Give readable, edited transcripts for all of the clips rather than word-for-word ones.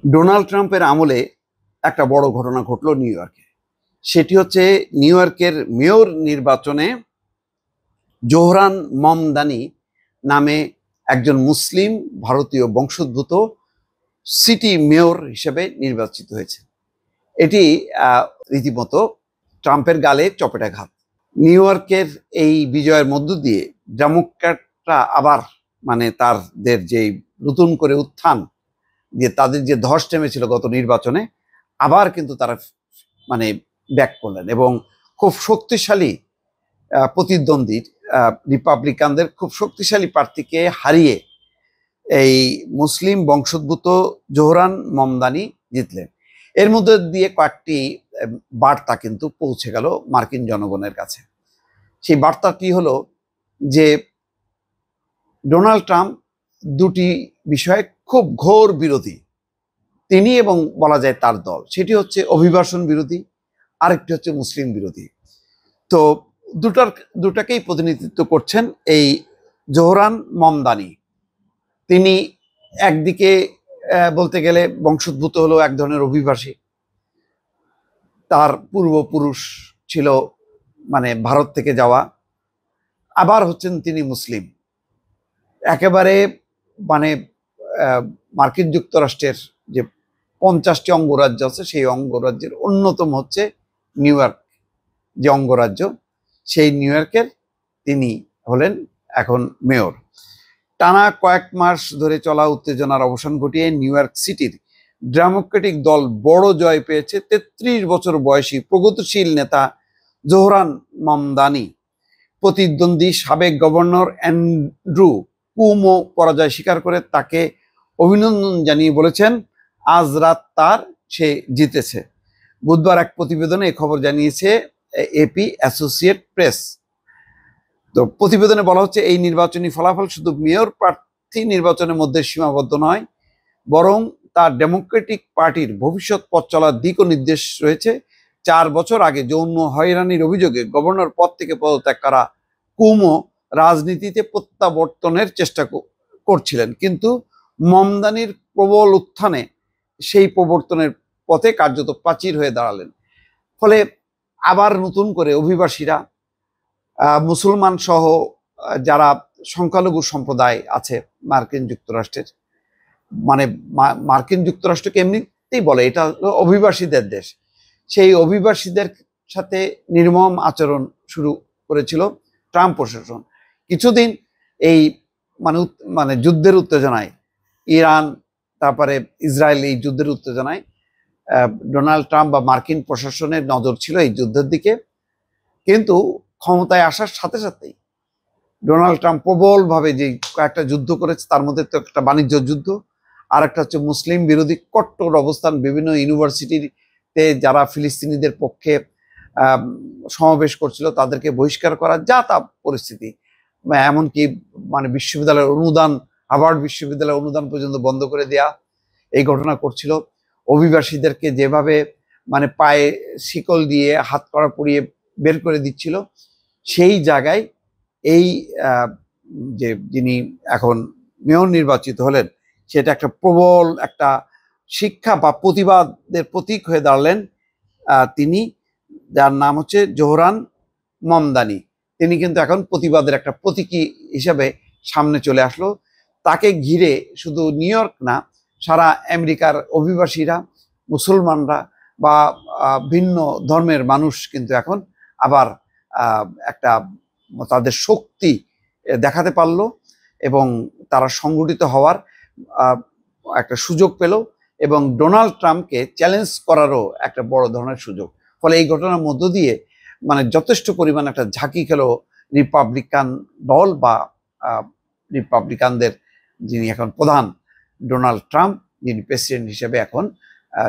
Donald ট্রাম্পের আমলে একটা বড় ঘটনা ঘটলো নিউ ইয়র্কে। সেটি হচ্ছে নিউ ইয়র্কের মেয়র নির্বাচনে জোহরান মমদানি নামে একজন মুসলিম ভারতীয় বংশোদ্ভূত সিটি মেয়র হিসেবে নির্বাচিত হয়েছে। এটি রীতিমতো ট্রাম্পের গালে চপেটাঘাত। নিউ ইয়র্কের এই বিজয়ের মধ্য দিয়ে ডেমোক্র্যাটরা আবার তাদের যে নতুন করে উত্থান, যে তাদের যে ধস নেমেছিল গত নির্বাচনে, আবার কিন্তু তারা ব্যাক করলেন এবং খুব শক্তিশালী প্রতিদ্বন্দ্বী রিপাবলিকানদের খুব শক্তিশালী প্রার্থীকে হারিয়ে এই মুসলিম বংশোদ্ভূত জোহরান মমদানি জিতলেন। এর মধ্যে দিয়ে কয়েকটি বার্তা কিন্তু পৌঁছে গেল মার্কিন জনগণের কাছে। সেই বার্তাটি হলো যে ডোনাল্ড ট্রাম্প দুটি বিষয়ে খুব ঘোর বিরোধী, তিনি এবং বলা যায় তার দল। সেটি হচ্ছে অভিবাসন বিরোধী, আরেকটি হচ্ছে মুসলিম বিরোধী। তো দুটাকেই প্রতিনিধিত্ব করছেন এই জোহরান মমদানি। তিনি একদিকে বলতে গেলে বংশোদ্ভূত হলো এক ধরনের অভিবাসী, তার পূর্বপুরুষ ছিল ভারত থেকে যাওয়া, আবার হচ্ছেন তিনি মুসলিম। একেবারে মার্কিন যুক্তরাষ্ট্রের যে 50টি অঙ্গরাজ্য আছে, সেই অঙ্গরাজ্যের অন্যতম হচ্ছে নিউ ইয়র্ক যে অঙ্গরাজ্য, সেই নিউ ইয়র্কের তিনি হলেন এখন মেয়র। টানা কয়েক মাস ধরে চলা উত্তেজনার অবসান ঘটিয়ে নিউ ইয়র্ক সিটির ডেমোক্রেটিক দল বড় জয় পেয়েছে। 33 বছর বয়সী প্রগতিশীল নেতা জোহরান মমদানি প্রতিদ্বন্দ্বী সাবেক গভর্নর অ্যান্ড্রু কুমো পরাজয় স্বীকার করে তাকে অভিনন্দন জানিয়ে বলেছেন আজ রাত সে জিতেছে। বুধবার এক প্রতিবেদনে এই খবর জানিয়েছে এপি অ্যাসোসিয়েট প্রেস। তো প্রতিবেদনে বলা হচ্ছে এই নির্বাচনী ফলাফল শুধু মেয়র প্রার্থী নির্বাচনের মধ্যে সীমাবদ্ধ নয়, বরং তার ডেমোক্রেটিক পার্টির ভবিষ্যৎ পথ চলার দিকও নির্দেশ রয়েছে। 4 বছর আগে যৌন হয়রানির অভিযোগে গভর্নর পদ থেকে পদত্যাগ করা কুমো রাজনীতিতে প্রত্যাবর্তনের চেষ্টা করছিলেন, কিন্তু মমদানির প্রবল উত্থানে সেই প্রবর্তনের পথে কার্যত প্রাচীর হয়ে দাঁড়ালেন। ফলে আবার নতুন করে অভিবাসীরা, মুসলমান সহ যারা সংখ্যালঘু সম্প্রদায় আছে মার্কিন যুক্তরাষ্ট্রের, মার্কিন যুক্তরাষ্ট্রকে এমনিতেই বলে এটা হলো অভিবাসীদের দেশ, সেই অভিবাসীদের সাথে নির্মম আচরণ শুরু করেছিল ট্রাম্প প্রশাসন। কিছুদিন এই যুদ্ধের উত্তেজনায়, ইরান তারপরে ইসরায়েল, এই যুদ্ধের উত্তেজনায় ডোনাল্ড ট্রাম্প বা মার্কিন প্রশাসনের নজর ছিল এই যুদ্ধের দিকে। কিন্তু ক্ষমতায় আসার সাথে সাথেই ডোনাল্ড ট্রাম্প প্রবলভাবে যে কয়েকটা যুদ্ধ করেছে, তার মধ্যে তো একটা বাণিজ্য যুদ্ধ, আর একটা হচ্ছে মুসলিম বিরোধী কট্টর অবস্থান। বিভিন্ন ইউনিভার্সিটিতে যারা ফিলিস্তিনিদের পক্ষে সমাবেশ করছিল তাদেরকে বহিষ্কার করা, যা তা পরিস্থিতি। এমনকি বিশ্ববিদ্যালয়ের অনুদান, হার্ভার্ড বিশ্ববিদ্যালয়ের অনুদান পর্যন্ত বন্ধ করে দেয়া, এই ঘটনা করছিল। অভিবাসীদেরকে যেভাবে পায়ে শিকল দিয়ে হাত কড়া পরিয়ে বের করে দিচ্ছিল, সেই জায়গায় এই যে যিনি এখন মেয়র নির্বাচিত হলেন, সেটা একটা প্রবল একটা শিক্ষা বা প্রতিবাদের প্রতীক হয়ে দাঁড়ালেন। তিনি, যার নাম হচ্ছে জোহরান মমদানি, তিনি কিন্তু এখন প্রতিবাদের একটা প্রতীকী হিসাবে সামনে চলে আসলো। তাকে ঘিরে শুধু নিউ ইয়র্ক না, সারা আমেরিকার অভিবাসীরা, মুসলমানরা বা ভিন্ন ধর্মের মানুষ কিন্তু এখন আবার একটা তাদের শক্তি দেখাতে পারলো এবং তারা সংগঠিত হওয়ার একটা সুযোগ পেল এবং ডোনাল্ড ট্রাম্পকে চ্যালেঞ্জ করারও একটা বড় ধরনের সুযোগ। ফলে এই ঘটনার মধ্য দিয়ে যথেষ্ট পরিমাণ একটা ঝাঁকি খেলো রিপাবলিকান দল বা রিপাবলিকানদের যিনি এখন প্রধান ডোনাল্ড ট্রাম্প, যিনি প্রেসিডেন্ট হিসেবে এখন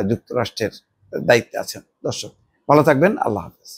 যুক্তরাষ্ট্রের দায়িত্বে আছেন। দর্শক ভালো থাকবেন, আল্লাহ হাফেজ।